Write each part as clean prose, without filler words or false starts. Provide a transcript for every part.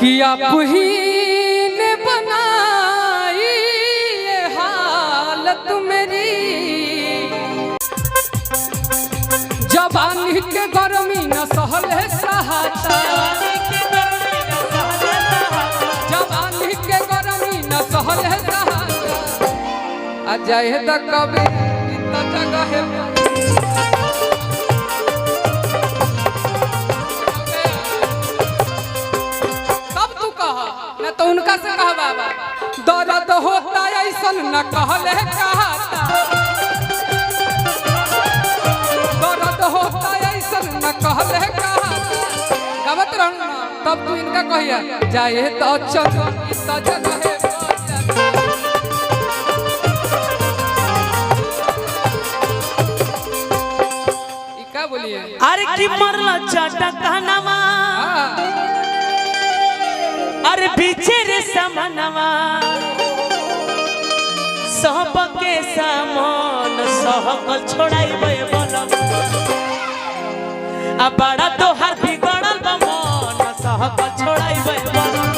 कि आप ही ने बनाई ये हालत मेरी, जवानी के गर्मी न सहले सहाता, जवानी के गर्मी न सहले सहाता, आ जाए त कभी त जगह तो उनका से कहा बाबा दर्द होता ऐसा न कहले कहता, दर्द होता ऐसा न कहले कहता, गावत रहूं तब तू इनका कहिया जाए तो चल जगह क्या बोलिए अरे की मरला चाटा कहनावा अरे पीछे रे समनवा सबके सामान सहकल छोड़ाइबे बनम आ बड़ा तोहार बिगड़ल बा मन सहकल छोड़ाइबे बनम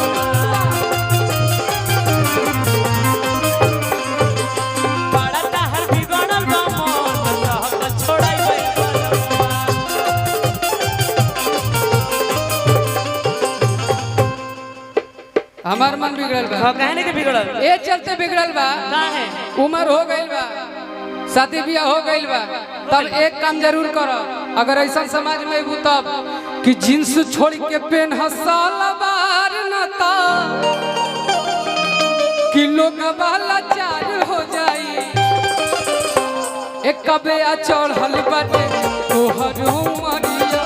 बड़ा तोहार बिगड़ल बा मन सहकल छोड़ाइबे हमार मन बिगड़ल बा। कहने के बिगड़ल ए चलते बिगड़ल बा काहे उम्र हो गइल बा, शादी ब्याह हो गइल बा, तब एक काम जरूर करो अगर ऐसा समाज में अबू तब कि जींस छोड़ के पेन सलवार न ता कि लोग वाला चार हो जाई, एक कबे आ चढ़ल बाटे तोहर उमरिया,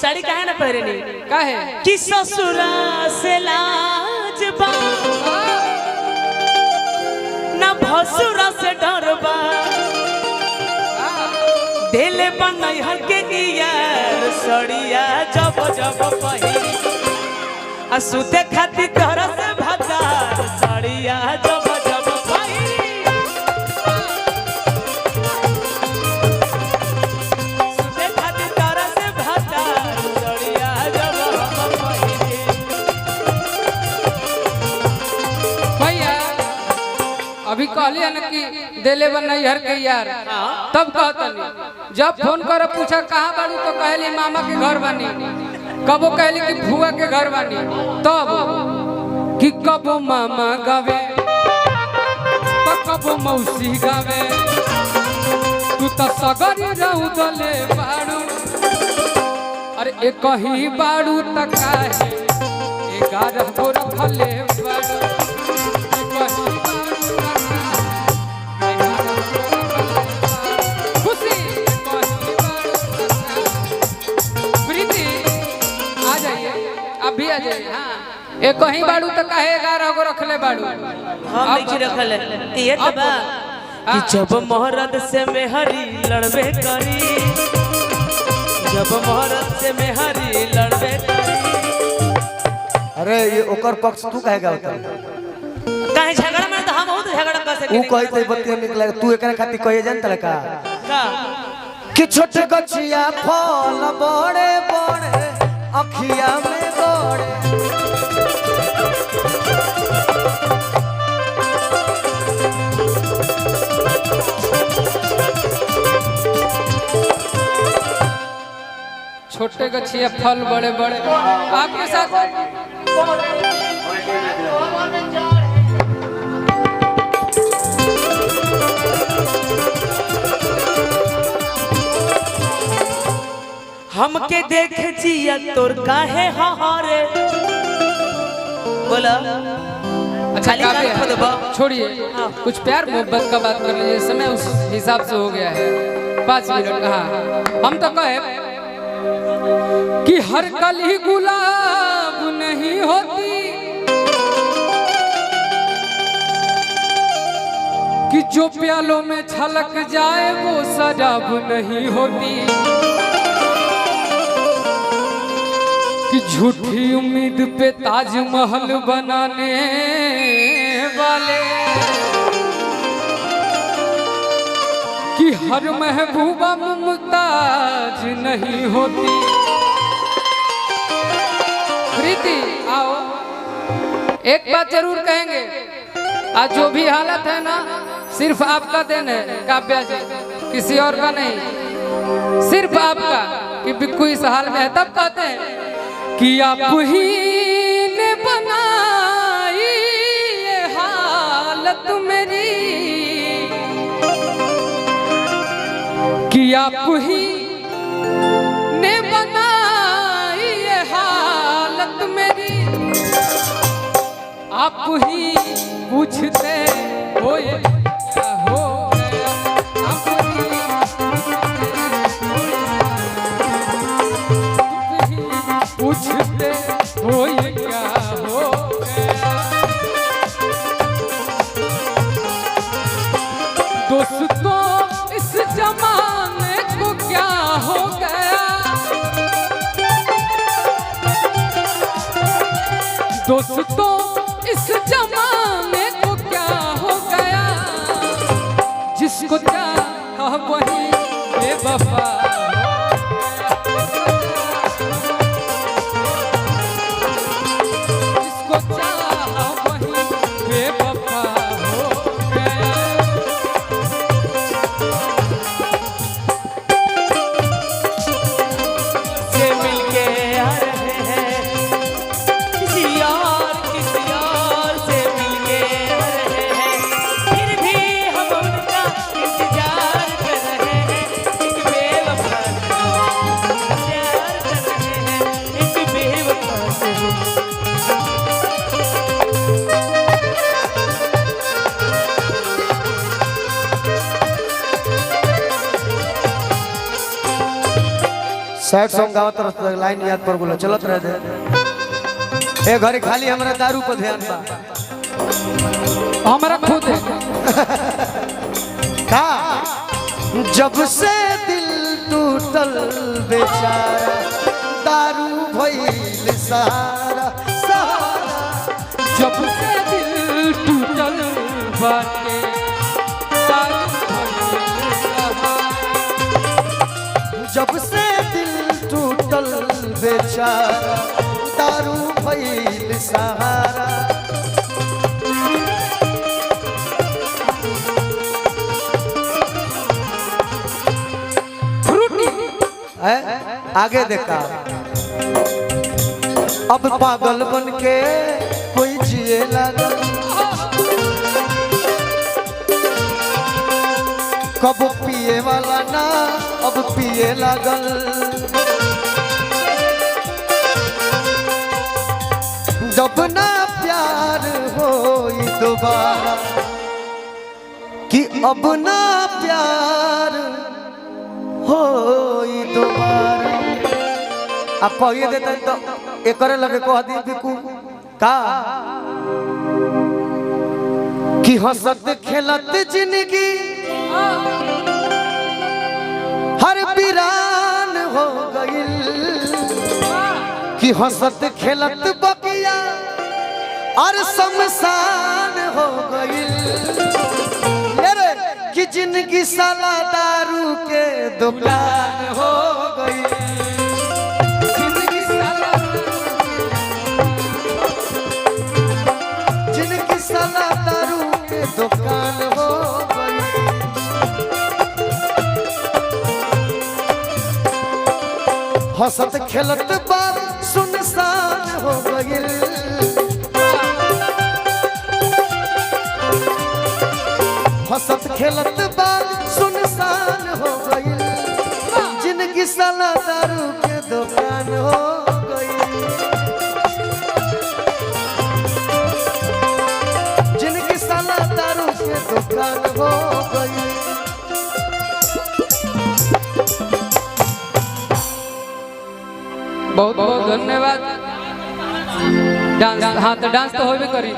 साड़ी काहे ना पहरे काहे कि ससुरा से लाज बा ना भसुरा से डर बा दिल बनई हर के यार सड़िया जब जब पहिरी आ सुते खाती घर से भगार सड़िया जब जब पहिरी सुते खाती घर से भगार सड़िया जब हम पहिरी भैया अभी कहली है ना कि दिले बन नैहर के यार, तब कहतनी जब फोन कर पूछा कहाँ बाड़ू तो कहली मामा के घर बानी, कबो कहली कि फुआ के घर बानी, तब कि कबो मामा गावे तो कबो मौसी गावे, तू तो सगरी रहू दले बाड़ू, अरे एक ही बाड़ू तक काहे 11 गो रखले बाड़ू, अभी आ जाइए। हाँ एक कहीं बाड़ू तो कहे 11 गो रखले बाड़ू, हम नहीं रखले ये तो बा कि जब मोहरत से मेहरी लड़बे करी, जब मोहरत से मेहरी लड़बे करी। अरे ये ओकर पक्ष तू कहेगा होता काहे झगड़ा में तो हम बहुत झगड़ा कर सके तू कहि ते बतिया निकला तू एकरा खातिर कहे जान तलका का कि छोटे गछिया फल बड़े बड़े अखिया में गोड़े, छोटे गछिया फल बड़े बड़े आपके साथ हमके देख जिया तोर काहे हहारे बोला अच्छा खाली गाली खोद बा। छोड़िए कुछ प्यार मोहब्बत का बात कर लीजिए, समय उस हिसाब से हो गया है 5 मिनट। हाँ हम तो कहे कि हर कली गुलाब नहीं होती, कि जो प्यालों में छलक जाए वो शराब नहीं होती, कि कि झूठी उम्मीद पे ताजमहल बनाने वाले कि हर महबूबा मुमताज नहीं होती। प्रीति आओ, एक बात जरूर कहेंगे, आज जो भी हालत है ना सिर्फ आपका देन है काव्या जी, किसी और का नहीं, सिर्फ आपका कि बिक्कू इस हाल में है। तब कहते हैं कि आप ही ने बनाई ये हालत मेरी, कि आप ही ने बनाई ये हालत मेरी, आप ही पूछते हो ये क्या हो गया, आप ही पूछते हो ये क्या हो गया। दोस्तों इस जमाने को क्या हो गया, दोस्तों इस जमाने को क्या हो गया, जिसको चाहा वही बेवफा, जिसको चाहा वही बेवफा हो गया। से मिलके आ रहे हैं किसी और से मिलके आ रहे हैं, फिर भी हम उनका इंतजार कर रहे हैं। एक बेवफा से प्यार कर रहे हैं, एक बेवफा से। सैड सॉन्ग गावत तरफ लाइन याद पर बोला चलत रह दे। ए घरे खाली हमरा दारू पर ध्यान बा। हमारा खुद है का जब से दिल टूटल बेचारा, दारू भइल सहारा सहारा, जब से दिल टूटल बाटे दारू भइल सहारा। जब से दिल टूटल बेचारा, दारू भइल सहारा। आगे देखा अब पागल बन के कोई जिए लागल, कब पिए वाला ना अब पिए लागल। जब ना प्यार होई दोबारा, कि अब ना प्यार होई दोबारा। अब कहिए देते तो एक लगे कह दी बिकू का कि हंसत खेलत जिंदगी हर वीरान हो गइल, कि हंसत खेलत बकिया और शमशान हो गइल। कि जिंदगी साला दारू के दुकान हो गई, जिंदगी साला दारू के दुकान हो गई। हंसत खेलत बार सुनसान हो गई, हंसत खेलत बार सुनसान हो गई। जिंदगी साला दारू के दुकान हो गई, जिंदगी साला दारू के दुकान हो गई। बहुत बहुत धन्यवाद। डांस हाँ तो डांस तो होबे करी।